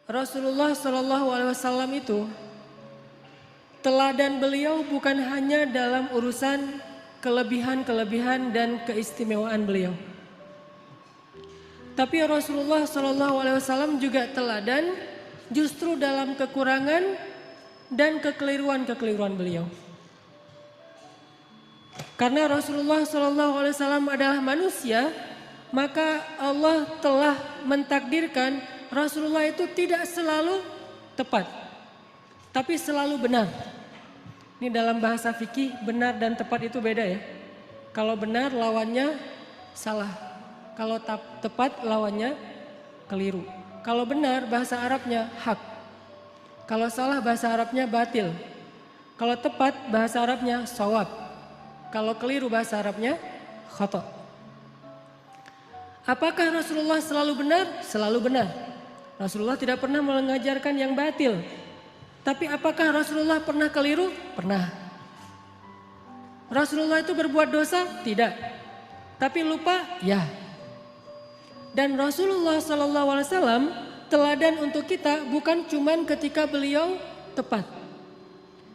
Rasulullah Shallallahu Alaihi Wasallam itu teladan beliau bukan hanya dalam urusan kelebihan-kelebihan dan keistimewaan beliau. Tapi Rasulullah Shallallahu Alaihi Wasallam juga teladan justru dalam kekurangan dan kekeliruan-kekeliruan beliau. Karena Rasulullah Shallallahu Alaihi Wasallam adalah manusia, maka Allah telah mentakdirkan Rasulullah itu tidak selalu tepat, tapi selalu benar. Ini dalam bahasa fikih, benar dan tepat itu beda ya. Kalau benar lawannya salah, kalau tepat lawannya keliru. Kalau benar bahasa Arabnya hak, kalau salah bahasa Arabnya batil. Kalau tepat bahasa Arabnya shawab, kalau keliru bahasa Arabnya khata'. Apakah Rasulullah selalu benar? Selalu benar. Rasulullah tidak pernah mengajarkan yang batil. Tapi apakah Rasulullah pernah keliru? Pernah. Rasulullah itu berbuat dosa? Tidak. Tapi lupa? Ya. Dan Rasulullah SAW teladan untuk kita bukan cuma ketika beliau tepat.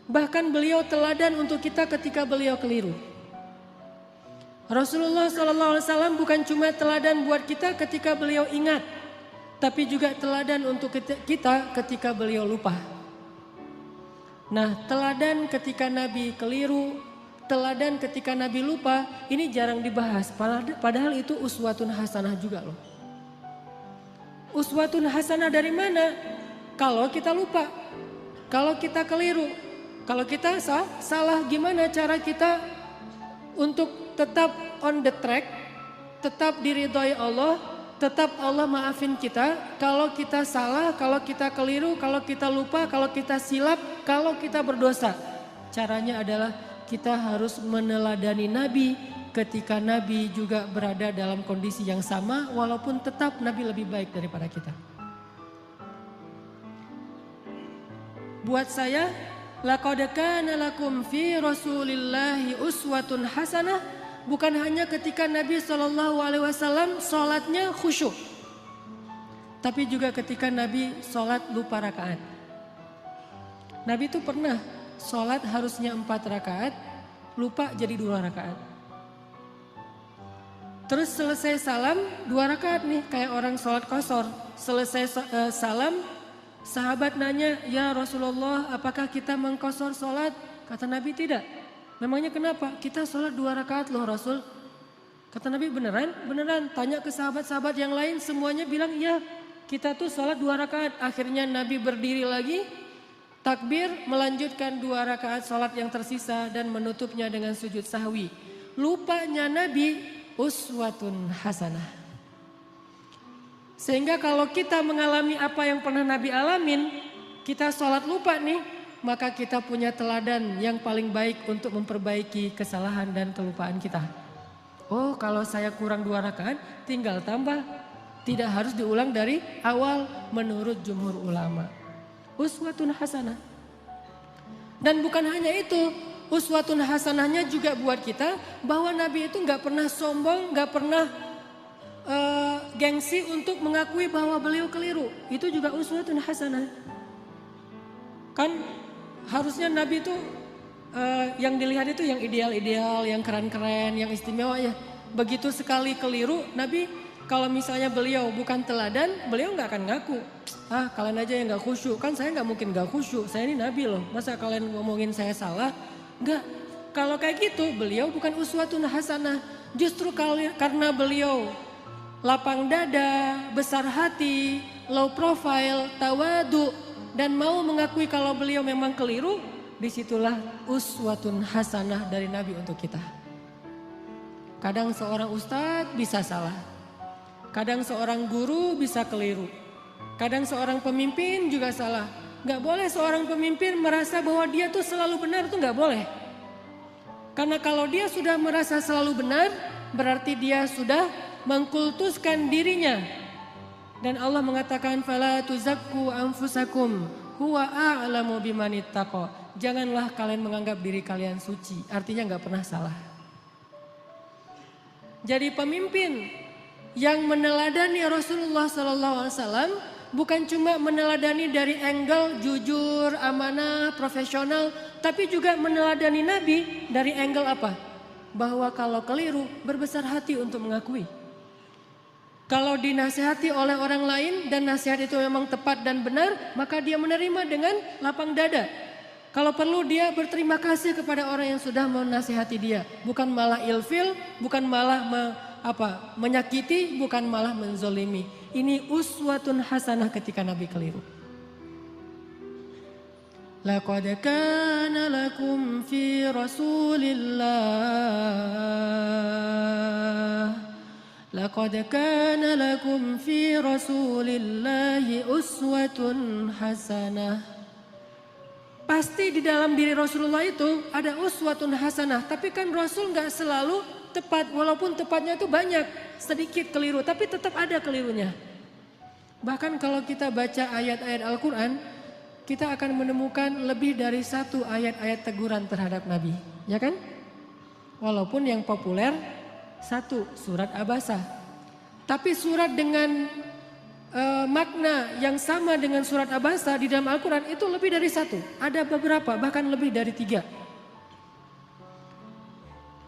Bahkan beliau teladan untuk kita ketika beliau keliru. Rasulullah SAW bukan cuma teladan buat kita ketika beliau ingat, tapi juga teladan untuk kita ketika beliau lupa. Nah, teladan ketika Nabi keliru, teladan ketika Nabi lupa, ini jarang dibahas. Padahal itu uswatun hasanah juga loh. Uswatun hasanah dari mana? Kalau kita lupa, kalau kita keliru, kalau kita salah, gimana cara kita untuk tetap on the track, tetap diridhoi Allah, tetap Allah maafin kita kalau kita salah, kalau kita keliru, kalau kita lupa, kalau kita silap, kalau kita berdosa. Caranya adalah kita harus meneladani Nabi ketika Nabi juga berada dalam kondisi yang sama, walaupun tetap Nabi lebih baik daripada kita. Buat saya, laqad kana lakum fi Rasulillahi uswatun hasanah. Bukan hanya ketika Nabi SAW sholatnya khusyuk, tapi juga ketika Nabi sholat lupa rakaat. Nabi itu pernah sholat harusnya 4 rakaat, lupa jadi 2 rakaat. Terus selesai salam 2 rakaat nih, kayak orang sholat qashar. Selesai salam, sahabat nanya, ya Rasulullah, apakah kita mengqashar sholat? Kata Nabi tidak. Memangnya kenapa? Kita sholat 2 rakaat loh Rasul. Kata Nabi beneran? Beneran. Tanya ke sahabat-sahabat yang lain, semuanya bilang iya. Kita tuh sholat 2 rakaat. Akhirnya Nabi berdiri lagi, takbir, melanjutkan 2 rakaat sholat yang tersisa dan menutupnya dengan sujud sahwi. Lupanya Nabi uswatun hasanah. Sehingga kalau kita mengalami apa yang pernah Nabi alamin, kita sholat lupa nih, maka kita punya teladan yang paling baik untuk memperbaiki kesalahan dan kelupaan kita. Oh, kalau saya kurang 2 rakaat, tinggal tambah. Tidak harus diulang dari awal menurut jumhur ulama. Uswatun hasanah. Dan bukan hanya itu, uswatun hasanahnya juga buat kita bahwa Nabi itu gak pernah sombong, gak pernah gengsi untuk mengakui bahwa beliau keliru. Itu juga uswatun hasanah. Kan harusnya Nabi itu yang dilihat itu yang ideal-ideal, yang keren-keren, yang istimewa ya. Begitu sekali keliru, Nabi kalau misalnya beliau bukan teladan, beliau nggak akan ngaku. Ah, kalian aja yang nggak khusyuk, kan saya nggak mungkin nggak khusyuk. Saya ini Nabi loh, masa kalian ngomongin saya salah? Nggak. Kalau kayak gitu, beliau bukan uswatun hasanah. Justru karena beliau lapang dada, besar hati, low profile, tawadu, dan mau mengakui kalau beliau memang keliru, disitulah uswatun hasanah dari Nabi untuk kita. Kadang seorang ustadz bisa salah, kadang seorang guru bisa keliru, kadang seorang pemimpin juga salah. Gak boleh seorang pemimpin merasa bahwa dia tuh selalu benar, tuh gak boleh. Karena kalau dia sudah merasa selalu benar, berarti dia sudah mengkultuskan dirinya. Dan Allah mengatakan fala tuzakku anfusakum huwa a'lamu biman ittaqa. Janganlah kalian menganggap diri kalian suci, artinya enggak pernah salah. Jadi pemimpin yang meneladani Rasulullah SAW bukan cuma meneladani dari angle jujur, amanah, profesional, tapi juga meneladani Nabi dari angle apa? Bahwa kalau keliru berbesar hati untuk mengakui. Kalau dinasihati oleh orang lain dan nasihat itu memang tepat dan benar, maka dia menerima dengan lapang dada. Kalau perlu dia berterima kasih kepada orang yang sudah menasihati dia, bukan malah ilfil, bukan malah menyakiti, bukan malah menzolimi. Ini uswatun hasanah ketika Nabi keliru. Laqad kana lakum fi Rasulillah Laqad kana lakum fi Rasulillahi uswatun hasanah. Pasti di dalam diri Rasulullah itu ada uswatun hasanah, tapi kan Rasul nggak selalu tepat, walaupun tepatnya itu banyak, sedikit keliru, tapi tetap ada kelirunya. Bahkan kalau kita baca ayat-ayat Al-Quran, kita akan menemukan lebih dari satu ayat-ayat teguran terhadap Nabi, ya kan? Walaupun yang populer satu, surat Abasa. Tapi surat dengan makna yang sama dengan surat Abasa di dalam Al-Quran itu lebih dari satu. Ada beberapa, bahkan lebih dari 3.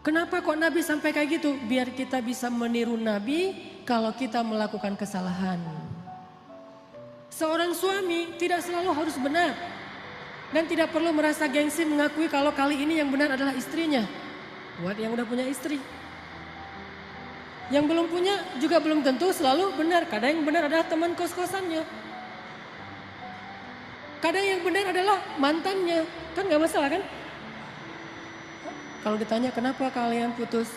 Kenapa kok Nabi sampai kayak gitu? Biar kita bisa meniru Nabi kalau kita melakukan kesalahan. Seorang suami tidak selalu harus benar. Dan tidak perlu merasa gengsi mengakui kalau kali ini yang benar adalah istrinya. Buat yang udah punya istri. Yang belum punya juga belum tentu selalu benar. Kadang yang benar adalah teman kos-kosannya. Kadang yang benar adalah mantannya. Kan gak masalah kan? Kalau ditanya kenapa kalian putus?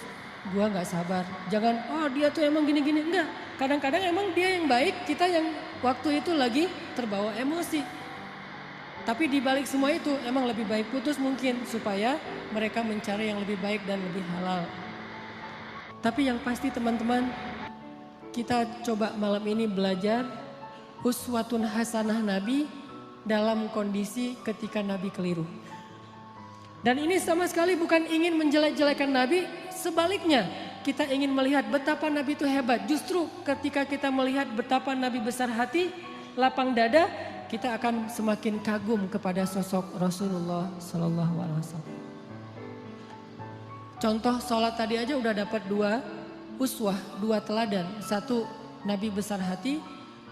Gua gak sabar. Jangan, oh dia tuh emang gini-gini. Enggak. Kadang-kadang emang dia yang baik, kita yang waktu itu lagi terbawa emosi. Tapi di balik semua itu emang lebih baik putus mungkin. Supaya mereka mencari yang lebih baik dan lebih halal. Tapi yang pasti teman-teman, kita coba malam ini belajar uswatun hasanah Nabi dalam kondisi ketika Nabi keliru. Dan ini sama sekali bukan ingin menjelek-jelekan Nabi, sebaliknya kita ingin melihat betapa Nabi itu hebat. Justru ketika kita melihat betapa Nabi besar hati, lapang dada, kita akan semakin kagum kepada sosok Rasulullah Sallallahu Alaihi Wasallam. Contoh sholat tadi aja udah dapat 2 uswah, 2 teladan. 1, Nabi besar hati.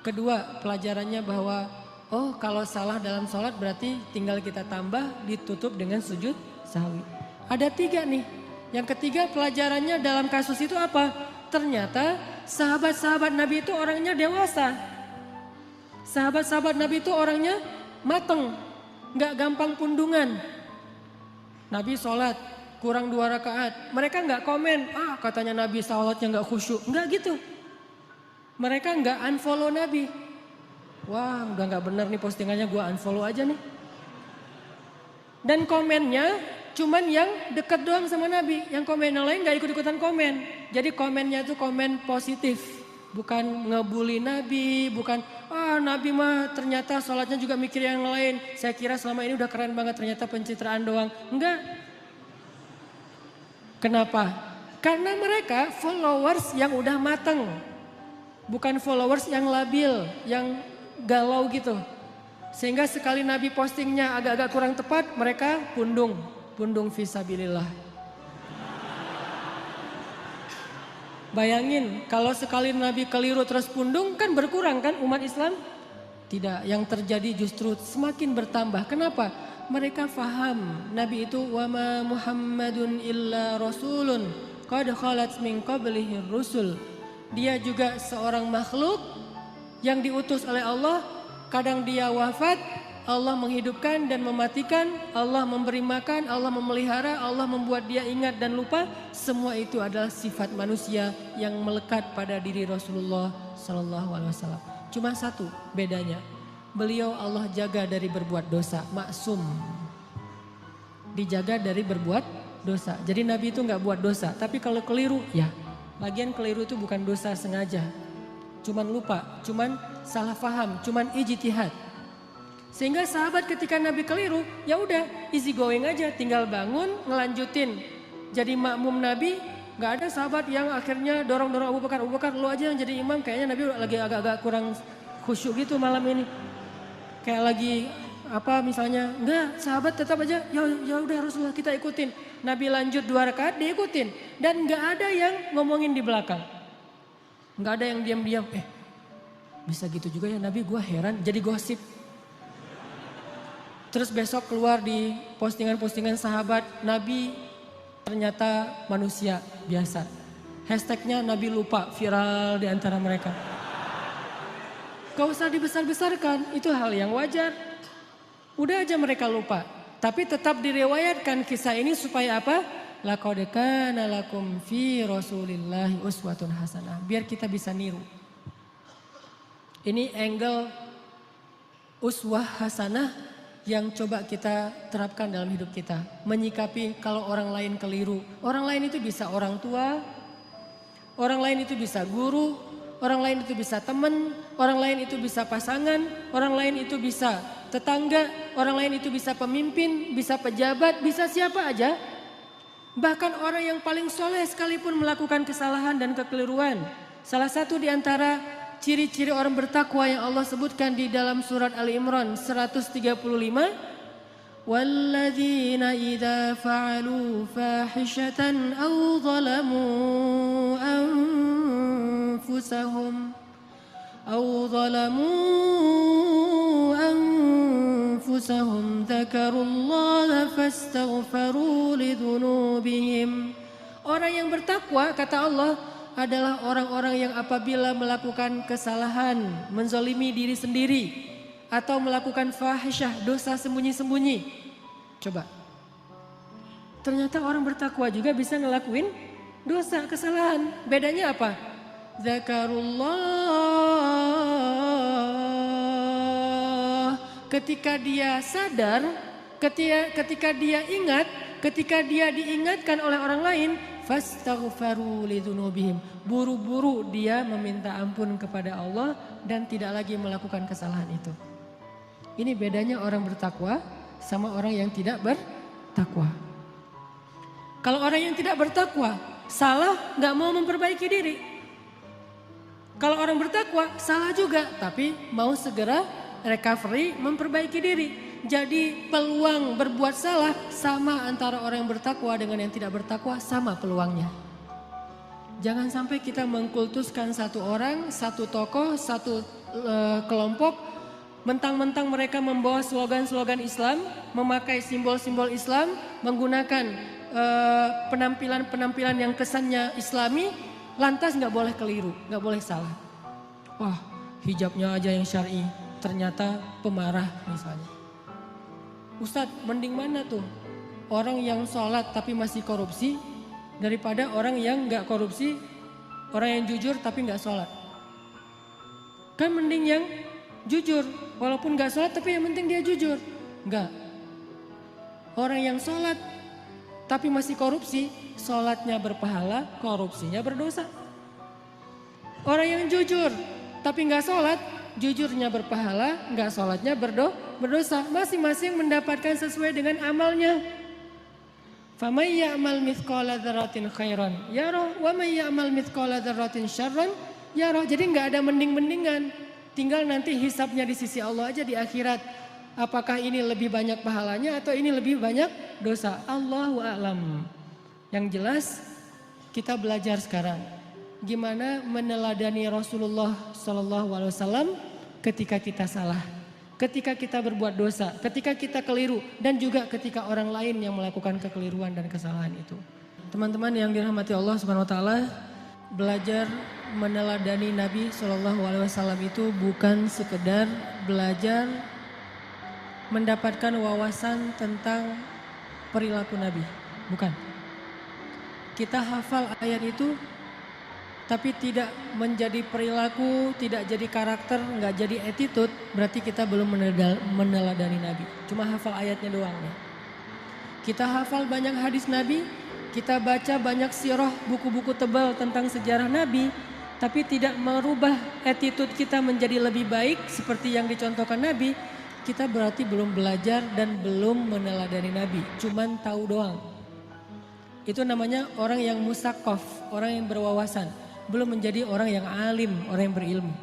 2, pelajarannya bahwa oh kalau salah dalam sholat berarti tinggal kita tambah ditutup dengan sujud sahwi. Ada 3 nih. Yang ketiga pelajarannya dalam kasus itu apa? Ternyata sahabat-sahabat Nabi itu orangnya dewasa. Sahabat-sahabat Nabi itu orangnya mateng. Gak gampang pundungan. Nabi sholat. Kurang 2 rakaat, mereka nggak komen, katanya Nabi sholatnya nggak khusyuk, nggak gitu. Mereka nggak unfollow Nabi. Wah udah nggak bener nih postingannya, gue unfollow aja nih. Dan komennya cuman yang deket doang sama Nabi, yang komen yang lain nggak ikut-ikutan komen. Jadi komennya itu komen positif, bukan ngebully Nabi, bukan Nabi mah ternyata sholatnya juga mikir yang lain. Saya kira selama ini udah keren banget, ternyata pencitraan doang, enggak. Kenapa? Karena mereka followers yang udah mateng. Bukan followers yang labil, yang galau gitu. Sehingga sekali Nabi postingnya agak-agak kurang tepat, mereka pundung fisabilillah. Bayangin kalau sekali Nabi keliru terus pundung kan berkurang kan umat Islam? Tidak, yang terjadi justru semakin bertambah. Kenapa? Mereka faham Nabi itu wama Muhammadun illa rasulun qad khalat min qablihi rusul. Dia juga seorang makhluk yang diutus oleh Allah. Kadang dia wafat, Allah menghidupkan dan mematikan, Allah memberi makan, Allah memelihara, Allah membuat dia ingat dan lupa. Semua itu adalah sifat manusia yang melekat pada diri Rasulullah Sallallahu Alaihi Wasallam. Cuma satu bedanya. Beliau Allah jaga dari berbuat dosa, maksum. Dijaga dari berbuat dosa. Jadi Nabi itu nggak buat dosa, tapi kalau keliru, ya. Lagian keliru itu bukan dosa sengaja. Cuman lupa, cuman salah paham, cuman ijtihad. Sehingga sahabat ketika Nabi keliru, ya udah easy going aja, tinggal bangun, ngelanjutin. Jadi makmum Nabi, nggak ada sahabat yang akhirnya dorong-dorong Abu Bakar, lu aja yang jadi imam, kayaknya Nabi lagi agak-agak kurang khusyuk gitu malam ini. Kayak lagi apa misalnya, enggak sahabat tetap aja ya udah Rasulullah kita ikutin. Nabi lanjut 2 rakaat diikutin dan enggak ada yang ngomongin di belakang. Enggak ada yang diam-diam, bisa gitu juga ya Nabi, gua heran, jadi gosip. Terus besok keluar di postingan-postingan sahabat, Nabi ternyata manusia biasa. Hashtagnya Nabi lupa, viral di antara mereka. Gak usah dibesar-besarkan, itu hal yang wajar. Udah aja mereka lupa. Tapi tetap direwayatkan kisah ini supaya apa? Laqad kana lakum fi Rasulillahi uswatun hasanah. Biar kita bisa niru. Ini angle uswah hasanah yang coba kita terapkan dalam hidup kita. Menyikapi kalau orang lain keliru. Orang lain itu bisa orang tua, orang lain itu bisa guru, orang lain itu bisa teman, orang lain itu bisa pasangan, orang lain itu bisa tetangga, orang lain itu bisa pemimpin, bisa pejabat, bisa siapa aja. Bahkan orang yang paling soleh sekalipun melakukan kesalahan dan kekeliruan. Salah satu di antara ciri-ciri orang bertakwa yang Allah sebutkan di dalam surat Ali Imran 135. Walladzina idza fa'alu fahishatan aw zalamu anfusahum dzakarullaha fastaghfaru lidzunubihim. Orang yang bertakwa kata Allah adalah orang-orang yang apabila melakukan kesalahan, menzalimi diri sendiri atau melakukan fahisyah, dosa sembunyi-sembunyi. Coba. Ternyata orang bertakwa juga bisa ngelakuin dosa, kesalahan. Bedanya apa? Zakarullah. Ketika dia sadar, ketika dia ingat, ketika dia diingatkan oleh orang lain, fastaghfaru lidzunubihim. Buru-buru dia meminta ampun kepada Allah dan tidak lagi melakukan kesalahan itu. Ini bedanya orang bertakwa sama orang yang tidak bertakwa. Kalau orang yang tidak bertakwa, salah gak mau memperbaiki diri. Kalau orang bertakwa, salah juga tapi mau segera recovery, memperbaiki diri. Jadi peluang berbuat salah sama antara orang yang bertakwa dengan yang tidak bertakwa, sama peluangnya. Jangan sampai kita mengkultuskan satu orang, satu tokoh, satu kelompok. Mentang-mentang mereka membawa slogan-slogan Islam, memakai simbol-simbol Islam, menggunakan penampilan-penampilan yang kesannya Islami, lantas gak boleh keliru, gak boleh salah. Wah, hijabnya aja yang syar'i, ternyata pemarah misalnya. Ustadz, mending mana tuh? Orang yang sholat tapi masih korupsi daripada orang yang gak korupsi, orang yang jujur tapi gak sholat. Kan mending yang jujur, walaupun gak sholat tapi yang penting dia jujur. Enggak. Orang yang sholat tapi masih korupsi, sholatnya berpahala, korupsinya berdosa. Orang yang jujur tapi gak sholat, jujurnya berpahala, gak sholatnya berdosa. Masing-masing mendapatkan sesuai dengan amalnya. Faman ya'mal mithqala dzarratin khairan yarah wa man ya'mal mithqala dzarratin syarran yarah. Jadi gak ada mending-mendingan. Tinggal nanti hisabnya di sisi Allah aja di akhirat. Apakah ini lebih banyak pahalanya atau ini lebih banyak dosa? Allahu a'lam. Yang jelas kita belajar sekarang gimana meneladani Rasulullah SAW ketika kita salah, ketika kita berbuat dosa, ketika kita keliru, dan juga ketika orang lain yang melakukan kekeliruan dan kesalahan itu. Teman-teman yang dirahmati Allah Subhanahu Wa Taala, belajar meneladani Nabi SAW itu bukan sekedar belajar mendapatkan wawasan tentang perilaku Nabi, bukan. Kita hafal ayat itu tapi tidak menjadi perilaku, tidak jadi karakter, nggak jadi attitude, berarti kita belum meneladani Nabi. Cuma hafal ayatnya doang nih. Kita hafal banyak hadis Nabi, kita baca banyak sirah, buku-buku tebal tentang sejarah Nabi, tapi tidak merubah attitude kita menjadi lebih baik seperti yang dicontohkan Nabi, kita berarti belum belajar dan belum meneladani Nabi, cuman tahu doang. Itu namanya orang yang musaqqaf, orang yang berwawasan. Belum menjadi orang yang alim, orang yang berilmu.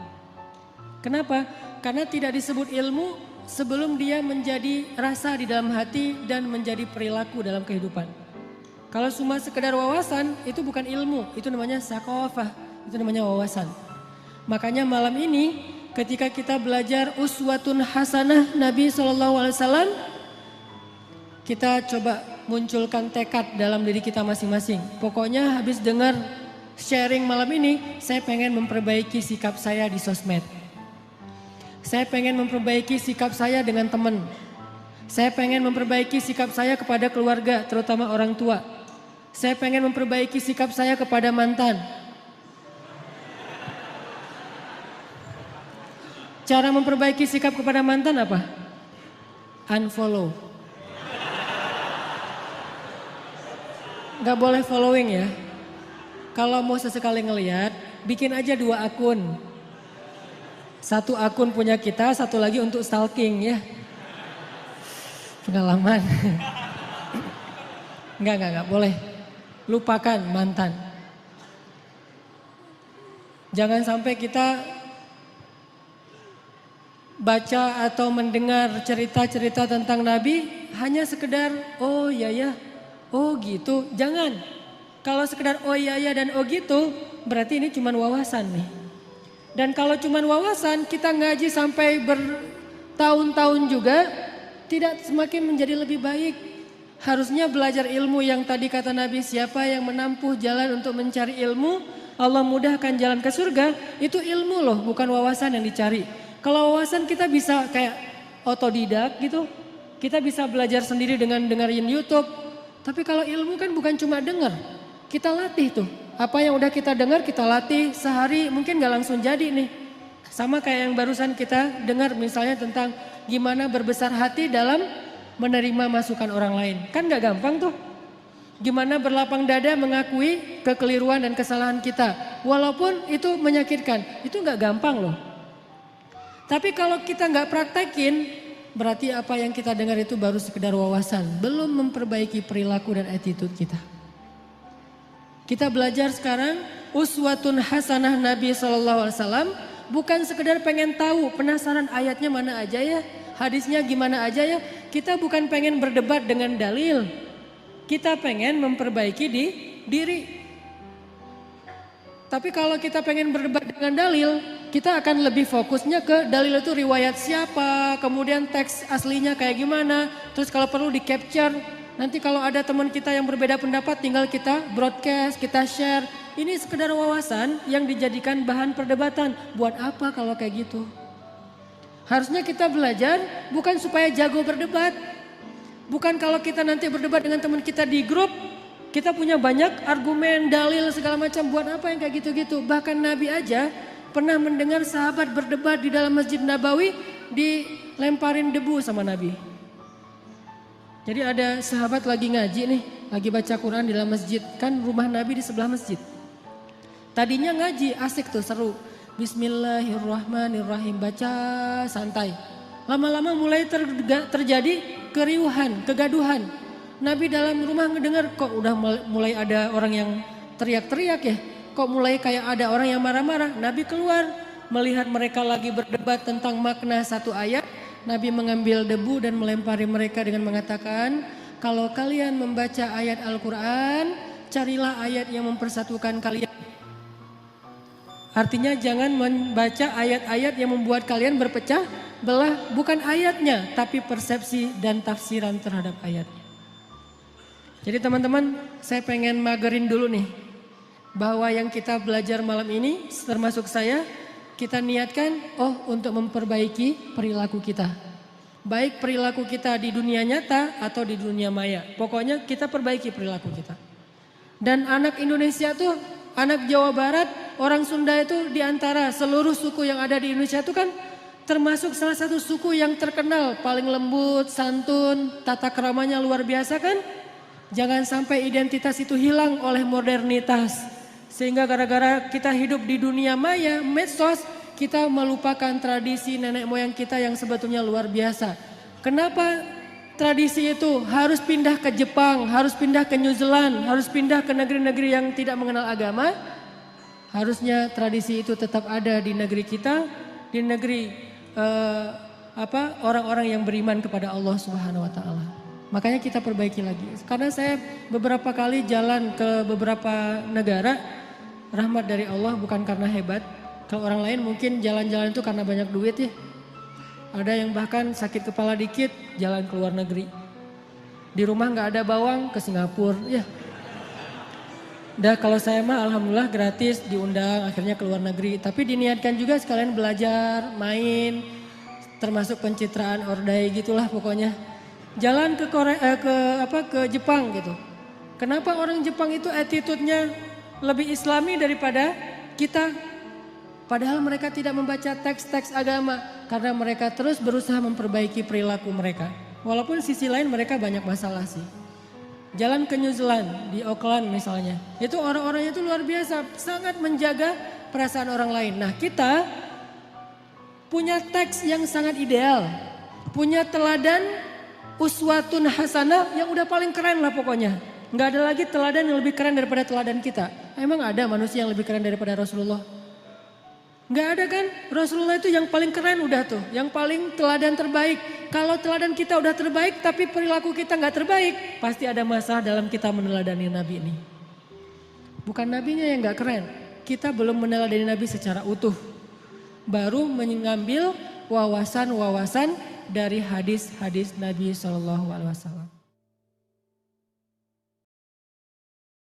Kenapa? Karena tidak disebut ilmu sebelum dia menjadi rasa di dalam hati dan menjadi perilaku dalam kehidupan. Kalau cuma sekedar wawasan itu bukan ilmu, itu namanya sakofah, itu namanya wawasan. Makanya malam ini ketika kita belajar uswatun hasanah Nabi SAW, kita coba munculkan tekad dalam diri kita masing-masing. Pokoknya habis dengar sharing malam ini, saya pengen memperbaiki sikap saya di sosmed. Saya pengen memperbaiki sikap saya dengan teman. Saya pengen memperbaiki sikap saya kepada keluarga, terutama orang tua. Saya pengen memperbaiki sikap saya kepada mantan. Cara memperbaiki sikap kepada mantan apa? Unfollow. Gak boleh following ya. Kalau mau sesekali ngelihat, bikin aja 2 akun. 1 akun punya kita, 1 lagi untuk stalking ya. Pengalaman. Enggak boleh. Lupakan mantan. Jangan sampai kita baca atau mendengar cerita-cerita tentang Nabi hanya sekedar oh ya, oh gitu. Jangan. Kalau sekedar oh ya dan oh gitu berarti ini cuma wawasan nih. Dan kalau cuma wawasan kita ngaji sampai bertahun-tahun juga tidak semakin menjadi lebih baik. Harusnya belajar ilmu yang tadi kata Nabi, siapa yang menempuh jalan untuk mencari ilmu, Allah mudahkan jalan ke surga. Itu ilmu loh, bukan wawasan yang dicari. Kalau wawasan kita bisa kayak otodidak gitu. Kita bisa belajar sendiri dengan dengerin YouTube. Tapi kalau ilmu kan bukan cuma denger. Kita latih tuh. Apa yang udah kita dengar kita latih sehari mungkin gak langsung jadi nih. Sama kayak yang barusan kita dengar misalnya tentang gimana berbesar hati dalam menerima masukan orang lain. Kan gak gampang tuh. Gimana berlapang dada mengakui kekeliruan dan kesalahan kita. Walaupun itu menyakitkan. Itu gak gampang loh. Tapi kalau kita gak praktekin, berarti apa yang kita dengar itu baru sekedar wawasan. Belum memperbaiki perilaku dan attitude kita. Kita belajar sekarang uswatun hasanah Nabi SAW. Bukan sekedar pengen tahu penasaran ayatnya mana aja ya. Hadisnya gimana aja ya. Kita bukan pengen berdebat dengan dalil. Kita pengen memperbaiki diri. Tapi kalau kita pengen berdebat dengan dalil, kita akan lebih fokusnya ke dalil itu riwayat siapa, kemudian teks aslinya kayak gimana. Terus kalau perlu di capture, nanti kalau ada teman kita yang berbeda pendapat tinggal kita broadcast, kita share. Ini sekedar wawasan yang dijadikan bahan perdebatan. Buat apa kalau kayak gitu? Harusnya kita belajar bukan supaya jago berdebat. Bukan kalau kita nanti berdebat dengan teman kita di grup, kita punya banyak argumen, dalil segala macam. Buat apa yang kayak gitu-gitu? Bahkan Nabi aja pernah mendengar sahabat berdebat di dalam Masjid Nabawi dilemparin debu sama Nabi. Jadi ada sahabat lagi ngaji nih, lagi baca Quran di dalam masjid. Kan rumah Nabi di sebelah masjid. Tadinya ngaji, asik tuh, seru. Bismillahirrahmanirrahim, baca santai. Lama-lama mulai terjadi keriuhan, kegaduhan. Nabi dalam rumah ngedengar kok udah mulai ada orang yang teriak-teriak ya. Kok mulai kayak ada orang yang marah-marah. Nabi keluar melihat mereka lagi berdebat tentang makna satu ayat. Nabi mengambil debu dan melempari mereka dengan mengatakan, kalau kalian membaca ayat Al-Quran, carilah ayat yang mempersatukan kalian. Artinya jangan membaca ayat-ayat yang membuat kalian berpecah belah, bukan ayatnya, tapi persepsi dan tafsiran terhadap ayatnya. Jadi teman-teman, saya pengen magerin dulu nih, bahwa yang kita belajar malam ini, termasuk saya, kita niatkan, untuk memperbaiki perilaku kita. Baik perilaku kita di dunia nyata atau di dunia maya. Pokoknya kita perbaiki perilaku kita. Dan anak Indonesia tuh, anak Jawa Barat, orang Sunda itu diantara seluruh suku yang ada di Indonesia itu kan termasuk salah satu suku yang terkenal, paling lembut, santun, tata keramanya luar biasa kan. Jangan sampai identitas itu hilang oleh modernitas. Sehingga gara-gara kita hidup di dunia maya, medsos, kita melupakan tradisi nenek moyang kita yang sebetulnya luar biasa. Kenapa tradisi itu harus pindah ke Jepang, harus pindah ke New Zealand, harus pindah ke negeri-negeri yang tidak mengenal agama? Harusnya tradisi itu tetap ada di negeri kita. di negeri orang-orang yang beriman kepada Allah Subhanahu wa taala. Makanya kita perbaiki lagi. Karena saya beberapa kali jalan ke beberapa negara, rahmat dari Allah bukan karena hebat. Kalau orang lain mungkin jalan-jalan itu karena banyak duit ya. Ada yang bahkan sakit kepala dikit jalan ke luar negeri. Di rumah nggak ada bawang ke Singapura ya. Dah kalau saya mah alhamdulillah gratis diundang akhirnya ke luar negeri. Tapi diniatkan juga sekalian belajar, main, termasuk pencitraan ordai gitulah pokoknya. Jalan ke ke Jepang gitu. Kenapa orang Jepang itu attitude-nya lebih islami daripada kita? Padahal mereka tidak membaca teks-teks agama karena mereka terus berusaha memperbaiki perilaku mereka. Walaupun sisi lain mereka banyak masalah sih. Jalan ke New Zealand, di Auckland misalnya. Itu orang-orangnya itu luar biasa, sangat menjaga perasaan orang lain. Nah kita punya teks yang sangat ideal. Punya teladan uswatun hasanah yang udah paling keren lah pokoknya. Nggak ada lagi teladan yang lebih keren daripada teladan kita. Emang ada manusia yang lebih keren daripada Rasulullah? Nggak ada kan? Rasulullah itu yang paling keren udah tuh. Yang paling teladan terbaik. Kalau teladan kita udah terbaik tapi perilaku kita nggak terbaik. Pasti ada masalah dalam kita meneladani Nabi ini. Bukan Nabinya yang nggak keren. Kita belum meneladani Nabi secara utuh. Baru mengambil wawasan-wawasan dari hadis-hadis Nabi SAW.